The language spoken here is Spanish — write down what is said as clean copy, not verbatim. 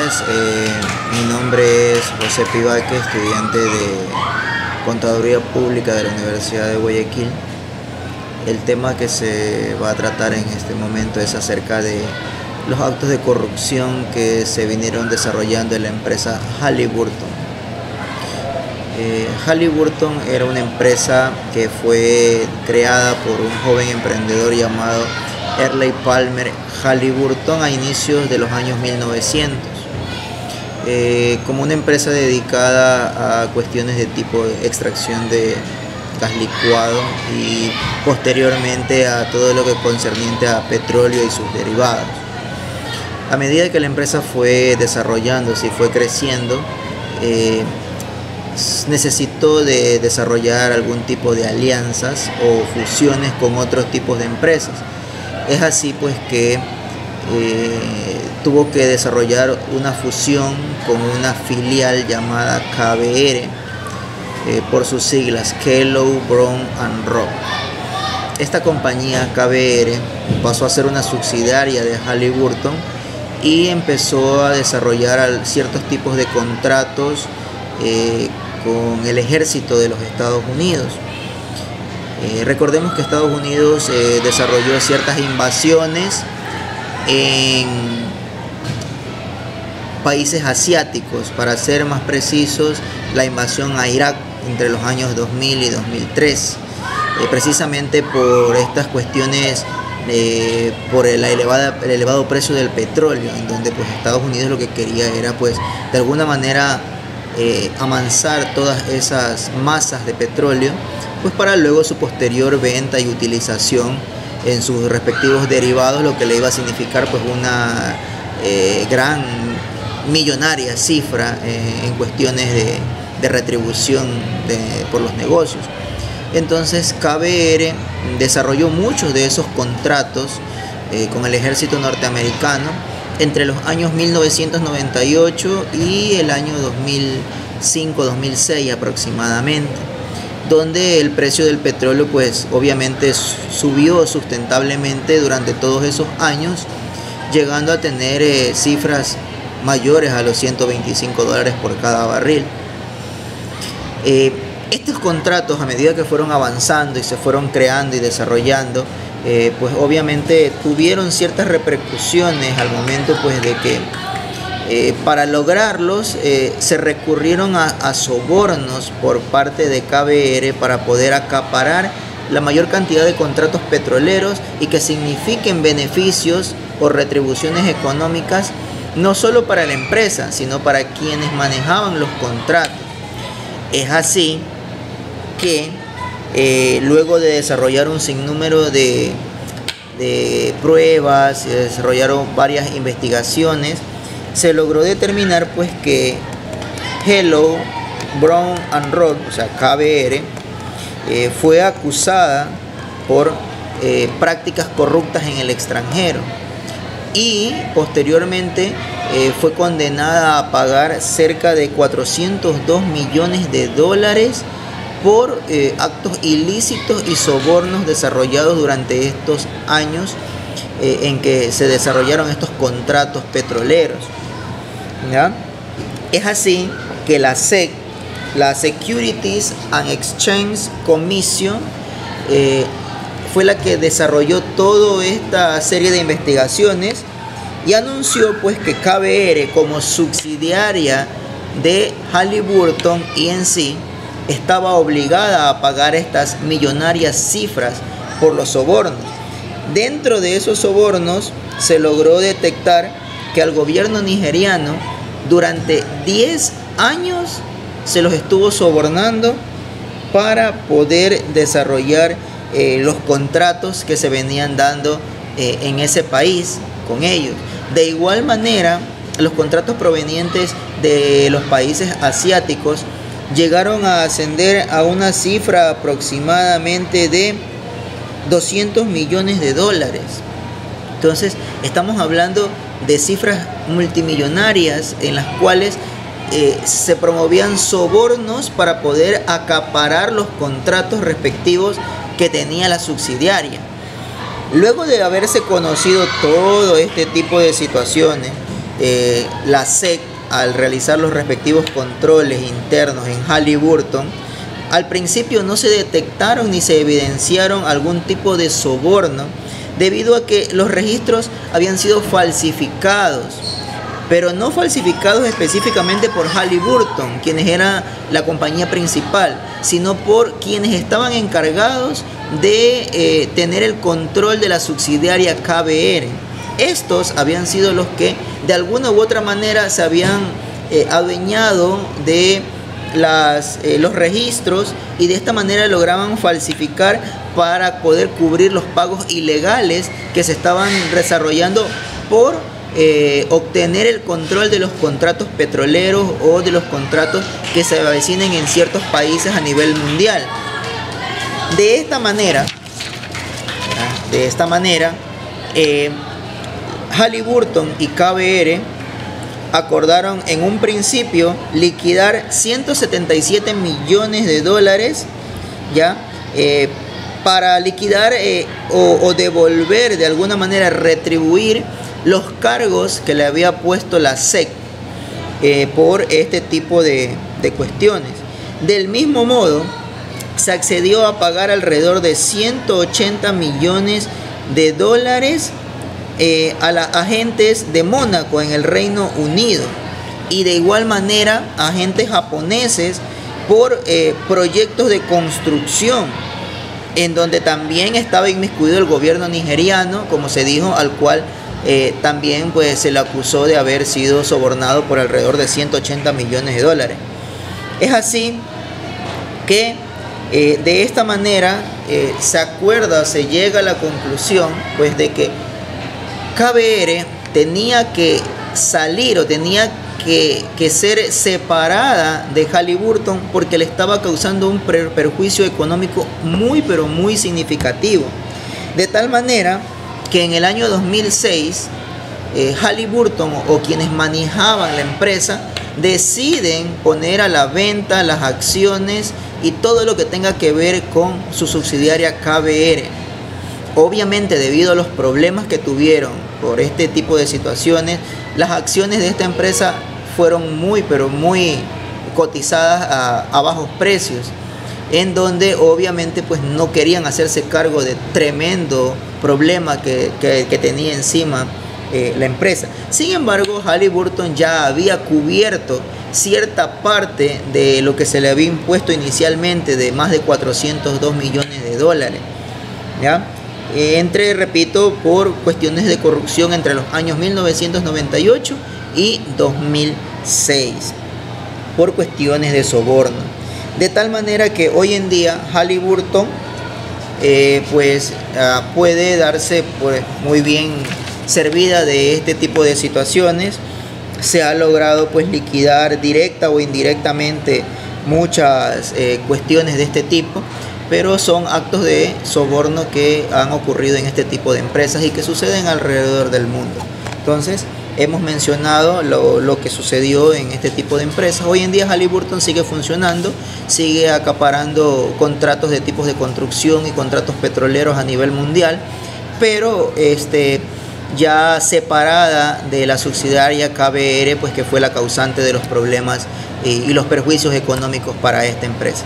días, mi nombre es José Pivaque, estudiante de Contaduría Pública de la Universidad de Guayaquil. El tema que se va a tratar en este momento es acerca de los actos de corrupción que se vinieron desarrollando en la empresa Halliburton. Halliburton era una empresa que fue creada por un joven emprendedor llamado Earle Palmer Halliburton a inicios de los años 1900, como una empresa dedicada a cuestiones de tipo de extracción de gas licuado y posteriormente a todo lo que concerniente a petróleo y sus derivados. A medida que la empresa fue desarrollándose y fue creciendo, necesitó de desarrollar algún tipo de alianzas o fusiones con otros tipos de empresas. Es así pues que tuvo que desarrollar una fusión con una filial llamada KBR, por sus siglas Kellogg Brown & Root. Esta compañía KBR pasó a ser una subsidiaria de Halliburton y empezó a desarrollar ciertos tipos de contratos con el ejército de los Estados Unidos. Recordemos que Estados Unidos desarrolló ciertas invasiones en países asiáticos, para ser más precisos, la invasión a Irak entre los años 2000 y 2003, precisamente por estas cuestiones, por el elevado precio del petróleo, en donde pues Estados Unidos lo que quería era pues de alguna manera amansar todas esas masas de petróleo, pues para luego su posterior venta y utilización en sus respectivos derivados, lo que le iba a significar pues una gran millonaria cifra en cuestiones de retribución por los negocios. Entonces KBR desarrolló muchos de esos contratos con el ejército norteamericano entre los años 1998 y el año 2005-2006 aproximadamente, donde el precio del petróleo pues obviamente subió sustentablemente durante todos esos años, llegando a tener cifras mayores a los $125 por cada barril. Estos contratos, a medida que fueron avanzando y se fueron creando y desarrollando, pues obviamente tuvieron ciertas repercusiones al momento pues de que para lograrlos se recurrieron a sobornos por parte de KBR para poder acaparar la mayor cantidad de contratos petroleros y que signifiquen beneficios o retribuciones económicas no solo para la empresa, sino para quienes manejaban los contratos. Es así que luego de desarrollar un sinnúmero de pruebas, se desarrollaron varias investigaciones, se logró determinar pues que Kellogg Brown & Root, o sea KBR, fue acusada por prácticas corruptas en el extranjero y posteriormente fue condenada a pagar cerca de $402 millones por actos ilícitos y sobornos desarrollados durante estos años en que se desarrollaron estos contratos petroleros. ¿Ya? Es así que la SEC, la Securities and Exchange Commission, fue la que desarrolló toda esta serie de investigaciones y anunció pues que KBR, como subsidiaria de Halliburton Inc., estaba obligada a pagar estas millonarias cifras por los sobornos. Dentro de esos sobornos se logró detectar que al gobierno nigeriano durante 10 años se los estuvo sobornando para poder desarrollar los contratos que se venían dando en ese país con ellos. De igual manera, los contratos provenientes de los países asiáticos llegaron a ascender a una cifra aproximadamente de $200 millones. Entonces, estamos hablando de cifras multimillonarias en las cuales se promovían sobornos para poder acaparar los contratos respectivos que tenía la subsidiaria. Luego de haberse conocido todo este tipo de situaciones, la SEC, al realizar los respectivos controles internos en Halliburton, al principio no se detectaron ni se evidenciaron algún tipo de soborno, debido a que los registros habían sido falsificados, pero no falsificados específicamente por Halliburton, quienes eran la compañía principal, sino por quienes estaban encargados de tener el control de la subsidiaria KBR. Estos habían sido los que de alguna u otra manera se habían adueñado de los registros, y de esta manera lograban falsificar para poder cubrir los pagos ilegales que se estaban desarrollando por obtener el control de los contratos petroleros o de los contratos que se avecinen en ciertos países a nivel mundial. De esta manera, Halliburton y KBR acordaron en un principio liquidar 177 millones de dólares, ¿ya? Para liquidar o devolver, de alguna manera retribuir los cargos que le había puesto la SEC por este tipo de cuestiones. Del mismo modo, se accedió a pagar alrededor de 180 millones de dólares a los agentes de Mónaco en el Reino Unido, y de igual manera agentes japoneses por proyectos de construcción, en donde también estaba inmiscuido el gobierno nigeriano, como se dijo, al cual también pues se le acusó de haber sido sobornado por alrededor de 180 millones de dólares. Es así que de esta manera se llega a la conclusión pues de que KBR tenía que salir, o tenía que ser separada de Halliburton, porque le estaba causando un perjuicio económico muy pero muy significativo. De tal manera que en el año 2006 Halliburton o quienes manejaban la empresa deciden poner a la venta las acciones y todo lo que tenga que ver con su subsidiaria KBR. Obviamente, debido a los problemas que tuvieron por este tipo de situaciones, las acciones de esta empresa fueron muy pero muy cotizadas a bajos precios, en donde obviamente pues no querían hacerse cargo de tremendo problema que tenía encima la empresa. Sin embargo, Halliburton ya había cubierto cierta parte de lo que se le había impuesto inicialmente, de más de 402 millones de dólares, ¿ya? Repito, por cuestiones de corrupción entre los años 1998 y 2006, por cuestiones de soborno. De tal manera que hoy en día Halliburton puede darse pues muy bien servida de este tipo de situaciones. Se ha logrado pues liquidar directa o indirectamente muchas cuestiones de este tipo, pero son actos de soborno que han ocurrido en este tipo de empresas y que suceden alrededor del mundo. Entonces, hemos mencionado lo que sucedió en este tipo de empresas. Hoy en día Halliburton sigue funcionando, sigue acaparando contratos de tipos de construcción y contratos petroleros a nivel mundial, pero ya separada de la subsidiaria KBR, pues que fue la causante de los problemas y los perjuicios económicos para esta empresa.